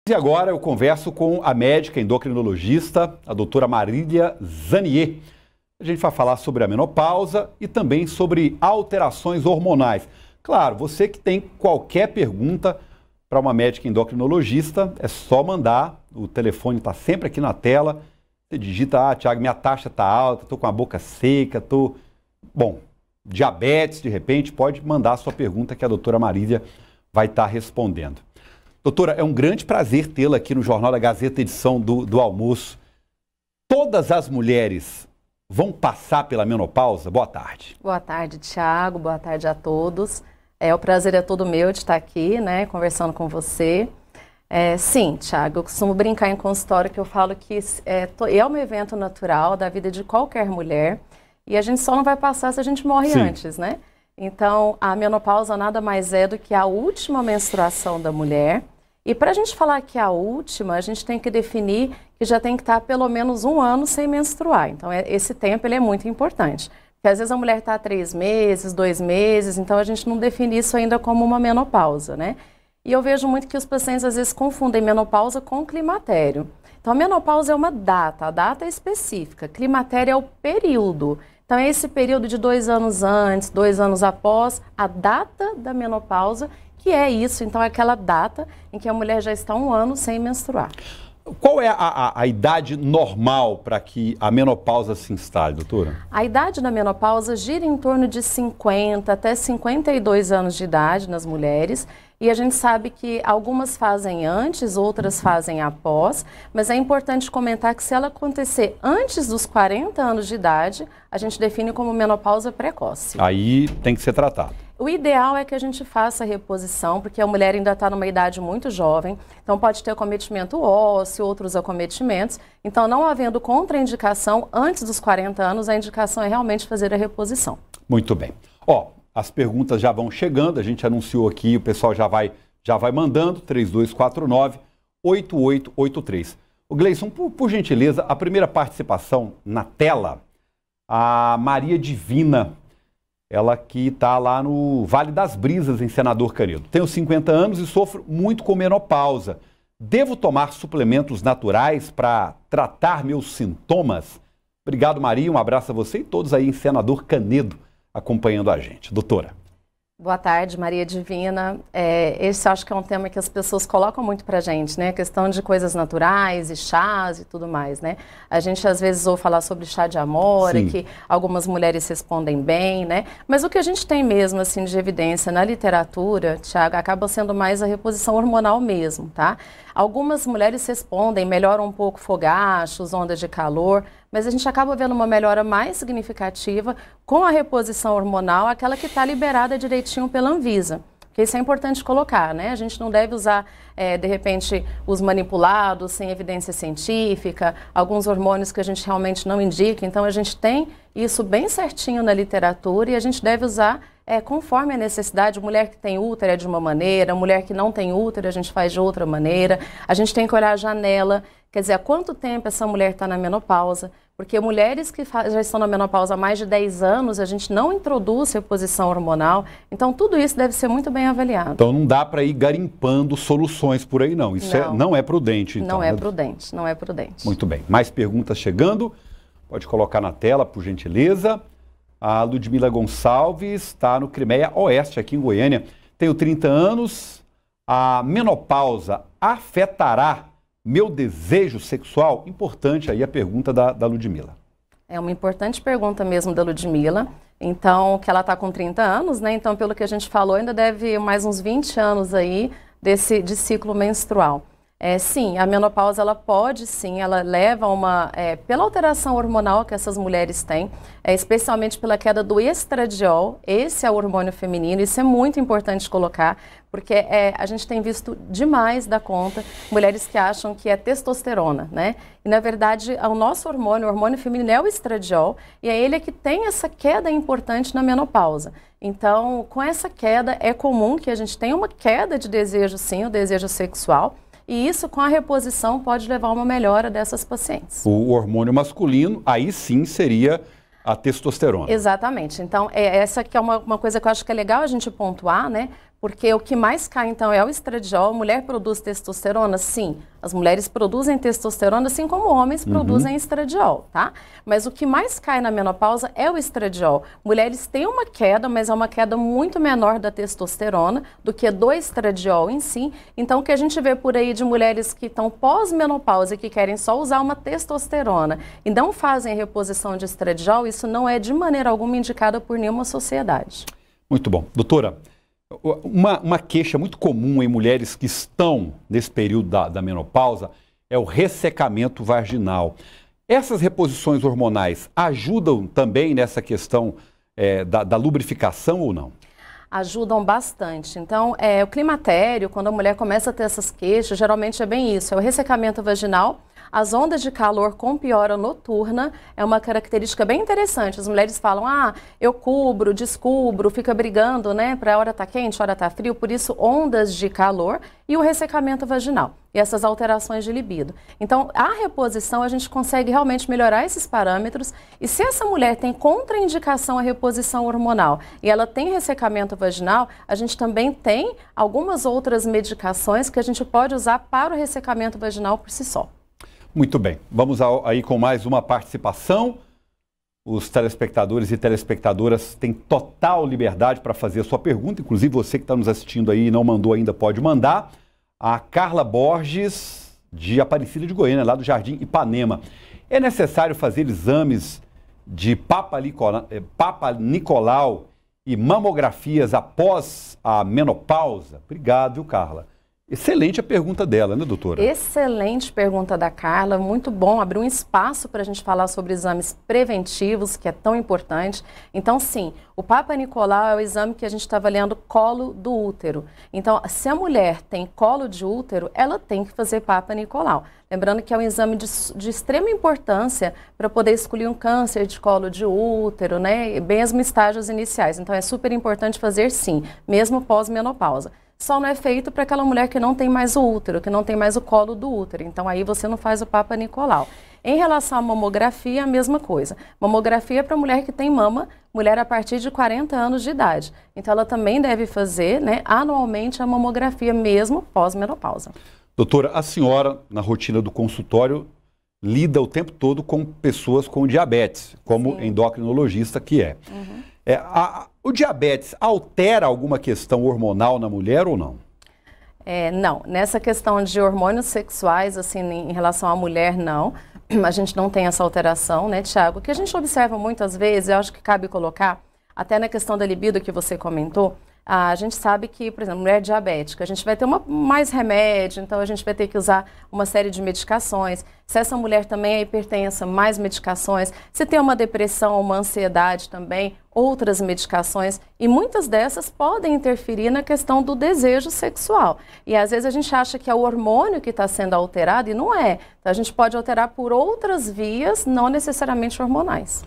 E agora eu converso com a médica endocrinologista, a doutora Marília Zanier. A gente vai falar sobre a menopausa e também sobre alterações hormonais. Claro, você que tem qualquer pergunta para uma médica endocrinologista, é só mandar. O telefone está sempre aqui na tela. Você digita, Tiago, minha taxa está alta, estou com a boca seca, estou... Bom, diabetes, de repente, pode mandar a sua pergunta que a doutora Marília vai estar respondendo. Doutora, é um grande prazer tê-la aqui no Jornal da Gazeta, edição do almoço. Todas as mulheres vão passar pela menopausa? Boa tarde. Boa tarde, Tiago. Boa tarde a todos. O prazer é todo meu de estar aqui, né, conversando com você. Sim, Tiago, eu costumo brincar em consultório que eu falo que é um evento natural da vida de qualquer mulher e a gente só não vai passar se a gente morre antes, né? Então, a menopausa nada mais é do que a última menstruação da mulher. E para a gente falar que é a última, a gente tem que definir que já tem que estar pelo menos 1 ano sem menstruar. Então, esse tempo ele é muito importante. Porque às vezes a mulher está 3 meses, 2 meses, então a gente não define isso ainda como uma menopausa, né? E eu vejo muito que os pacientes às vezes confundem menopausa com climatério. Então, a menopausa é uma data, a data é específica. Climatério é o período. Então, é esse período de 2 anos antes, 2 anos após, a data da menopausa, que é isso. Então, é aquela data em que a mulher já está 1 ano sem menstruar. Qual é a idade normal para que a menopausa se instale, doutora? A idade da menopausa gira em torno de 50 até 52 anos de idade nas mulheres. E a gente sabe que algumas fazem antes, outras fazem após, mas é importante comentar que se ela acontecer antes dos 40 anos de idade, a gente define como menopausa precoce. Aí tem que ser tratado. O ideal é que a gente faça a reposição, porque a mulher ainda está numa idade muito jovem, então pode ter acometimento ósseo, outros acometimentos. Então, não havendo contraindicação antes dos 40 anos, a indicação é realmente fazer a reposição. Muito bem. As perguntas já vão chegando, a gente anunciou aqui, o pessoal já vai mandando, 3249-8883. O Gleison, por gentileza, a primeira participação na tela, a Maria Divina, ela que está lá no Vale das Brisas, em Senador Canedo. Tenho 50 anos e sofro muito com menopausa. Devo tomar suplementos naturais para tratar meus sintomas? Obrigado, Maria, um abraço a você e todos aí em Senador Canedo acompanhando a gente. Doutora. Boa tarde, Maria Divina. Esse acho que é um tema que as pessoas colocam muito pra gente, né? A questão de coisas naturais e chás e tudo mais, né? A gente às vezes ouve falar sobre chá de amora, que algumas mulheres respondem bem, né? Mas o que a gente tem mesmo, assim, de evidência na literatura, Tiago, acaba sendo mais a reposição hormonal mesmo, tá? Algumas mulheres respondem, melhoram um pouco fogachos, ondas de calor, mas a gente acaba vendo uma melhora mais significativa com a reposição hormonal, aquela que está liberada direitinho pela Anvisa. Porque isso é importante colocar, né? A gente não deve usar, de repente, os manipulados sem evidência científica, alguns hormônios que a gente realmente não indica. Então, a gente tem isso bem certinho na literatura e a gente deve usar conforme a necessidade. Mulher que tem útero é de uma maneira, mulher que não tem útero a gente faz de outra maneira. A gente tem que olhar a janela, quer dizer, há quanto tempo essa mulher está na menopausa. Porque mulheres que já estão na menopausa há mais de 10 anos, a gente não introduz reposição hormonal. Então, tudo isso deve ser muito bem avaliado. Então, não dá para ir garimpando soluções por aí, não. Isso não é prudente, então. Não é prudente, não é prudente. Muito bem. Mais perguntas chegando. Pode colocar na tela, por gentileza. A Ludmila Gonçalves está no Crimeia Oeste, aqui em Goiânia. Tenho 30 anos. A menopausa afetará meu desejo sexual? Importante aí a pergunta da Ludmila. É uma importante pergunta mesmo da Ludmila. Então, que ela está com 30 anos, né? Então, pelo que a gente falou, ainda deve mais uns 20 anos aí de ciclo menstrual. Sim, a menopausa ela pode sim, ela leva a uma, pela alteração hormonal que essas mulheres têm, especialmente pela queda do estradiol, esse é o hormônio feminino, isso é muito importante colocar, porque a gente tem visto demais da conta mulheres que acham que é testosterona, né? E na verdade o nosso hormônio, o hormônio feminino é o estradiol e é ele que tem essa queda importante na menopausa. Então, com essa queda é comum que a gente tenha uma queda de desejo sim, o desejo sexual. E isso, com a reposição, pode levar a uma melhora dessas pacientes. O hormônio masculino, aí sim seria a testosterona. Exatamente. Então, essa que é uma coisa que eu acho que é legal a gente pontuar, né? Porque o que mais cai, então, é o estradiol. A mulher produz testosterona? Sim. As mulheres produzem testosterona, assim como homens produzem estradiol, tá? Mas o que mais cai na menopausa é o estradiol. Mulheres têm uma queda, mas é uma queda muito menor da testosterona do que do estradiol em si. Então, o que a gente vê por aí de mulheres que estão pós-menopausa e que querem só usar uma testosterona e não fazem reposição de estradiol, isso não é de maneira alguma indicado por nenhuma sociedade. Muito bom. Doutora, uma queixa muito comum em mulheres que estão nesse período da menopausa é o ressecamento vaginal. Essas reposições hormonais ajudam também nessa questão da lubrificação ou não? Ajudam bastante. Então, o climatério, quando a mulher começa a ter essas queixas, geralmente é bem isso, é o ressecamento vaginal. As ondas de calor com piora noturna é uma característica bem interessante. As mulheres falam, eu cubro, descubro, fica brigando, né, para a hora tá quente, a hora tá frio, por isso ondas de calor e o ressecamento vaginal e essas alterações de libido. Então, a reposição, a gente consegue realmente melhorar esses parâmetros e se essa mulher tem contraindicação à reposição hormonal e ela tem ressecamento vaginal, a gente também tem algumas outras medicações que a gente pode usar para o ressecamento vaginal por si só. Muito bem, vamos aí com mais uma participação. Os telespectadores e telespectadoras têm total liberdade para fazer a sua pergunta, inclusive você que está nos assistindo aí e não mandou ainda pode mandar. A Carla Borges, de Aparecida de Goiânia, lá do Jardim Ipanema. É necessário fazer exames de Papa Nicolau e mamografias após a menopausa? Obrigado, viu, Carla? Excelente a pergunta dela, né, doutora? Excelente pergunta da Carla, muito bom, abrir um espaço para a gente falar sobre exames preventivos, que é tão importante. Então, sim, o Papa Nicolau é o exame que a gente está avaliando colo do útero. Então, se a mulher tem colo de útero, ela tem que fazer Papa Nicolau. Lembrando que é um exame de extrema importância para poder escolher um câncer de colo de útero, né, mesmo estágios iniciais. Então, é super importante fazer sim, mesmo pós-menopausa. Só não é feito para aquela mulher que não tem mais o útero, que não tem mais o colo do útero. Então, aí você não faz o Papa Nicolau. Em relação à mamografia, a mesma coisa. Mamografia é para mulher que tem mama, mulher a partir de 40 anos de idade. Então, ela também deve fazer, né, anualmente a mamografia, mesmo pós-menopausa. Doutora, a senhora, na rotina do consultório, lida o tempo todo com pessoas com diabetes, como endocrinologista que é. O diabetes altera alguma questão hormonal na mulher ou não? Não, nessa questão de hormônios sexuais, assim, em relação à mulher, não. A gente não tem essa alteração, né, Tiago? O que a gente observa muitas vezes, eu acho que cabe colocar, até na questão da libido que você comentou, a gente sabe que, por exemplo, mulher diabética, a gente vai ter mais remédio, então a gente vai ter que usar uma série de medicações. Se essa mulher também é hipertensa, mais medicações. Se tem uma depressão, uma ansiedade também, outras medicações. E muitas dessas podem interferir na questão do desejo sexual. E às vezes a gente acha que é o hormônio que está sendo alterado e não é. Então a gente pode alterar por outras vias, não necessariamente hormonais.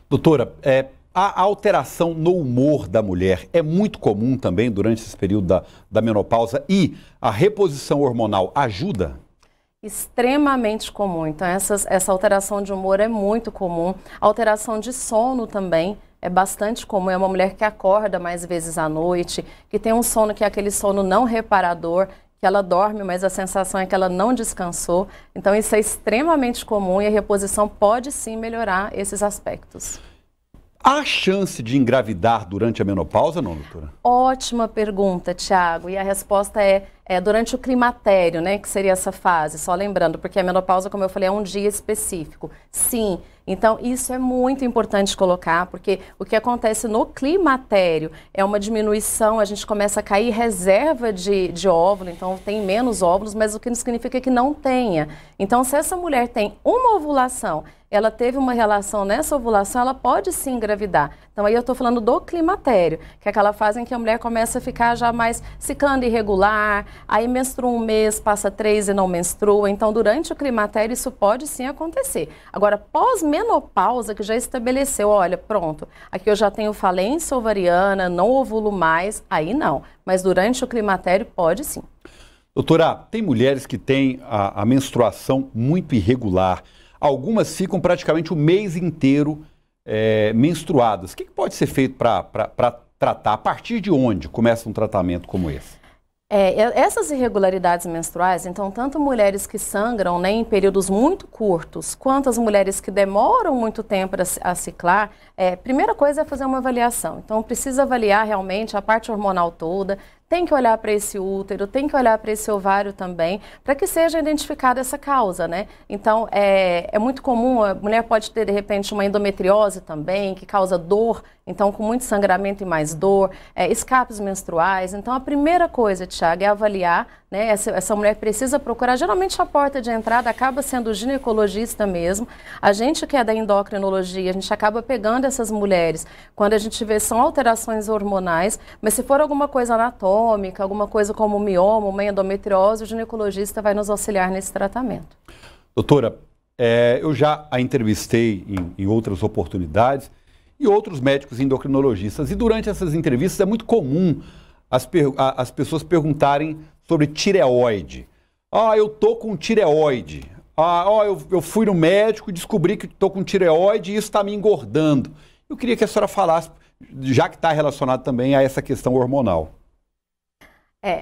Doutora, a alteração no humor da mulher é muito comum também durante esse período da menopausa e a reposição hormonal ajuda? Extremamente comum. Então, essa alteração de humor é muito comum. A alteração de sono também é bastante comum. É uma mulher que acorda mais vezes à noite, que tem um sono que é aquele sono não reparador, que ela dorme, mas a sensação é que ela não descansou. Então, isso é extremamente comum e a reposição pode sim melhorar esses aspectos. Há chance de engravidar durante a menopausa, não, doutora? Ótima pergunta, Tiago. E a resposta é durante o climatério, né, que seria essa fase. Só lembrando, porque a menopausa, como eu falei, é um dia específico. Sim, então isso é muito importante colocar, porque o que acontece no climatério é uma diminuição, a gente começa a cair reserva de óvulo, então tem menos óvulos, mas o que não significa que não tenha. Então, se essa mulher tem uma ovulação, ela teve uma relação nessa ovulação, ela pode sim engravidar. Então, aí eu estou falando do climatério, que é aquela fase em que a mulher começa a ficar já mais ciclando irregular, aí menstrua um mês, passa 3 e não menstrua. Então, durante o climatério, isso pode sim acontecer. Agora, pós-menopausa, que já estabeleceu, olha, pronto, aqui eu já tenho falência ovariana, não ovulo mais, aí não. Mas durante o climatério, pode sim. Doutora, tem mulheres que têm a menstruação muito irregular. Algumas ficam praticamente o mês inteiro menstruadas. O que pode ser feito para tratar? A partir de onde começa um tratamento como esse? Essas irregularidades menstruais, então, tanto mulheres que sangram, né, em períodos muito curtos, quanto as mulheres que demoram muito tempo a ciclar, primeira coisa é fazer uma avaliação. Então, precisa avaliar realmente a parte hormonal toda, tem que olhar para esse útero, tem que olhar para esse ovário também, para que seja identificada essa causa, né? Então, é muito comum, a mulher pode ter, de repente, uma endometriose também, que causa dor, então, com muito sangramento e mais dor, escapes menstruais. Então, a primeira coisa, Thiago, é avaliar, né? Essa mulher precisa procurar, geralmente a porta de entrada acaba sendo o ginecologista mesmo. A gente que é da endocrinologia, a gente acaba pegando essas mulheres quando a gente vê são alterações hormonais, mas se for alguma coisa anatômica, alguma coisa como mioma, uma endometriose, o ginecologista vai nos auxiliar nesse tratamento. Doutora, eu já a entrevistei em outras oportunidades e outros médicos endocrinologistas, e durante essas entrevistas é muito comum as pessoas perguntarem sobre tireoide. Eu tô com tireoide. Eu fui no médico e descobri que estou com tireoide e isso está me engordando. Eu queria que a senhora falasse, já que está relacionado também a essa questão hormonal.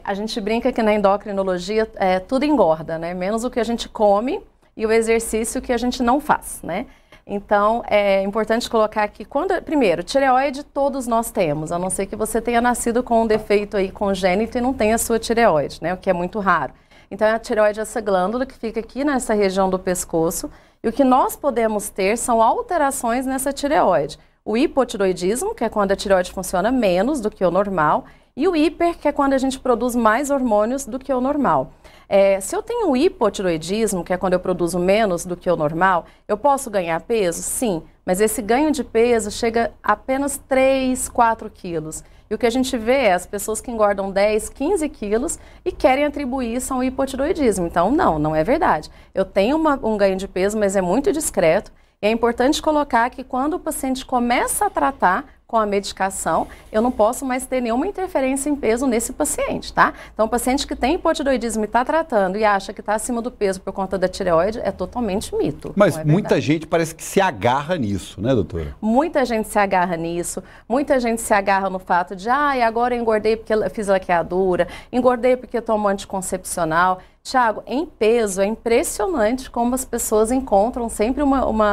A gente brinca que na endocrinologia tudo engorda, né? Menos o que a gente come e o exercício que a gente não faz, né? Então, é importante colocar aqui, primeiro, tireoide todos nós temos, a não ser que você tenha nascido com um defeito aí congênito e não tenha a sua tireoide, né? O que é muito raro. Então, a tireoide é essa glândula que fica aqui nessa região do pescoço, e o que nós podemos ter são alterações nessa tireoide. O hipotiroidismo, que é quando a tireoide funciona menos do que o normal, e o hiper, que é quando a gente produz mais hormônios do que o normal. Se eu tenho hipotiroidismo, que é quando eu produzo menos do que o normal, eu posso ganhar peso? Sim, mas esse ganho de peso chega a apenas 3, 4 quilos. E o que a gente vê é as pessoas que engordam 10, 15 quilos e querem atribuir isso ao hipotiroidismo. Então, não é verdade. Eu tenho um ganho de peso, mas é muito discreto. E é importante colocar que quando o paciente começa a tratar com a medicação, eu não posso mais ter nenhuma interferência em peso nesse paciente, tá? Então, o paciente que tem hipotiroidismo e está tratando e acha que está acima do peso por conta da tireoide, é totalmente mito. Mas muita gente parece que se agarra nisso, né, doutora? Muita gente se agarra nisso, muita gente se agarra no fato de, agora eu engordei porque eu fiz laqueadura, engordei porque eu tomo anticoncepcional. Thiago, em peso, é impressionante como as pessoas encontram sempre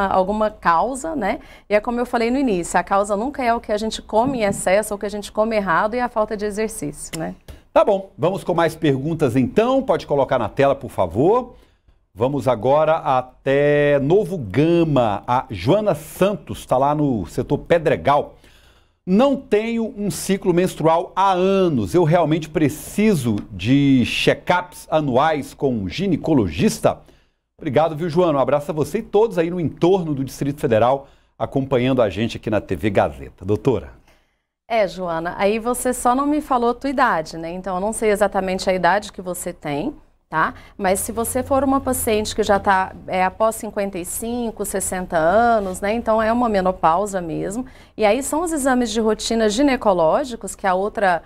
alguma causa, né? E é como eu falei no início, a causa nunca é o que a gente come em excesso ou o que a gente come errado e a falta de exercício, né? Tá bom, vamos com mais perguntas então, pode colocar na tela, por favor. Vamos agora até Novo Gama, a Joana Santos, está lá no setor Pedregal. Não tenho um ciclo menstrual há anos. Eu realmente preciso de check-ups anuais com um ginecologista? Obrigado, viu, Joana? Um abraço a você e todos aí no entorno do Distrito Federal acompanhando a gente aqui na TV Gazeta. Doutora. Joana, aí você só não me falou a tua idade, né? Então, eu não sei exatamente a idade que você tem, tá? Mas se você for uma paciente que já está após 55, 60 anos, né? Então é uma menopausa mesmo. E aí são os exames de rotina ginecológicos que a outra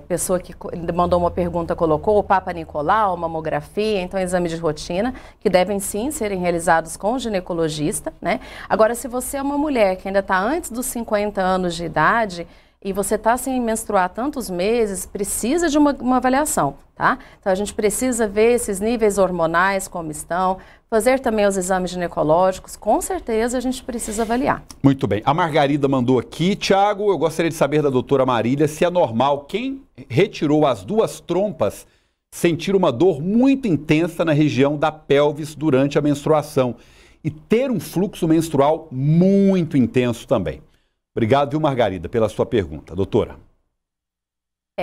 pessoa que mandou uma pergunta colocou, o Papa Nicolau, mamografia, então exame de rotina, que devem sim serem realizados com o ginecologista, né? Agora, se você é uma mulher que ainda está antes dos 50 anos de idade, e você está sem menstruar tantos meses, precisa de uma avaliação, tá? Então, a gente precisa ver esses níveis hormonais, como estão, fazer também os exames ginecológicos, com certeza a gente precisa avaliar. Muito bem. A Margarida mandou aqui, Thiago, eu gostaria de saber da doutora Marília se é normal quem retirou as 2 trompas sentir uma dor muito intensa na região da pelvis durante a menstruação e ter um fluxo menstrual muito intenso também. Obrigado, viu, Margarida, pela sua pergunta. Doutora.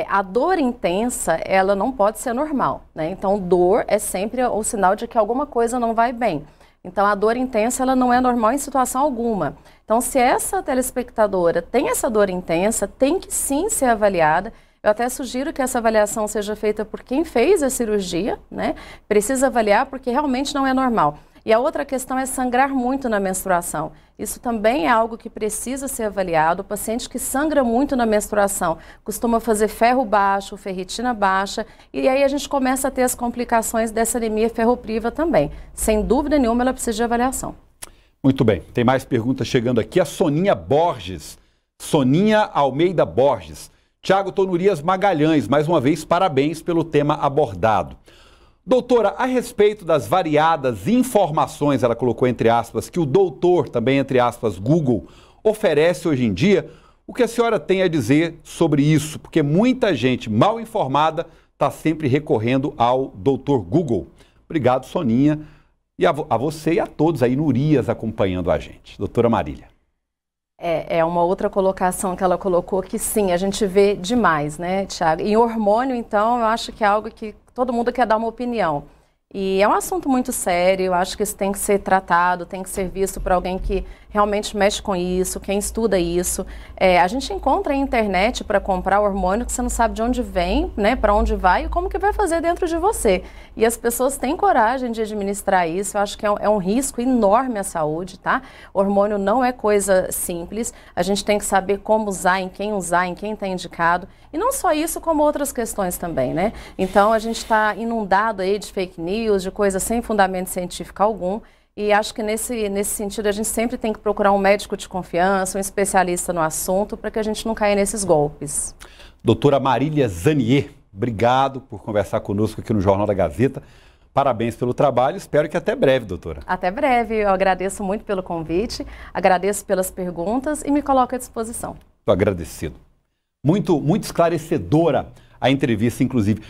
A dor intensa, ela não pode ser normal, né? Então, dor é sempre o sinal de que alguma coisa não vai bem. Então, a dor intensa, ela não é normal em situação alguma. Então, se essa telespectadora tem essa dor intensa, tem que sim ser avaliada. Eu até sugiro que essa avaliação seja feita por quem fez a cirurgia, né? Precisa avaliar porque realmente não é normal. E a outra questão é sangrar muito na menstruação. Isso também é algo que precisa ser avaliado. O paciente que sangra muito na menstruação costuma fazer ferro baixo, ferritina baixa, e aí a gente começa a ter as complicações dessa anemia ferropriva também. Sem dúvida nenhuma, ela precisa de avaliação. Muito bem. Tem mais perguntas chegando aqui. A Soninha Borges. Soninha Almeida Borges, Tiago Tonurias Magalhães, mais uma vez, parabéns pelo tema abordado. Doutora, a respeito das variadas informações, ela colocou entre aspas, que o doutor, também entre aspas, Google, oferece hoje em dia, o que a senhora tem a dizer sobre isso? Porque muita gente mal informada está sempre recorrendo ao doutor Google. Obrigado, Soninha, e a você e a todos aí no Urias acompanhando a gente. Doutora Marília. É uma outra colocação que ela colocou que sim, a gente vê demais, né, Tiago? Em hormônio, então, eu acho que é algo que todo mundo quer dar uma opinião. E é um assunto muito sério, eu acho que isso tem que ser tratado, tem que ser visto por alguém que realmente mexe com isso, quem estuda isso. A gente encontra a internet para comprar hormônio que você não sabe de onde vem, né, para onde vai e como que vai fazer dentro de você. E as pessoas têm coragem de administrar isso, eu acho que é um risco enorme à saúde, tá? Hormônio não é coisa simples, a gente tem que saber como usar, em quem está indicado. E não só isso, como outras questões também, né? Então a gente está inundado aí de fake news, de coisas sem fundamento científico algum. E acho que nesse sentido a gente sempre tem que procurar um médico de confiança, um especialista no assunto, para que a gente não caia nesses golpes. Doutora Marília Zanier, obrigado por conversar conosco aqui no Jornal da Gazeta. Parabéns pelo trabalho, espero que até breve, doutora. Até breve, eu agradeço muito pelo convite, agradeço pelas perguntas e me coloco à disposição. Estou agradecido. Muito esclarecedora a entrevista, inclusive.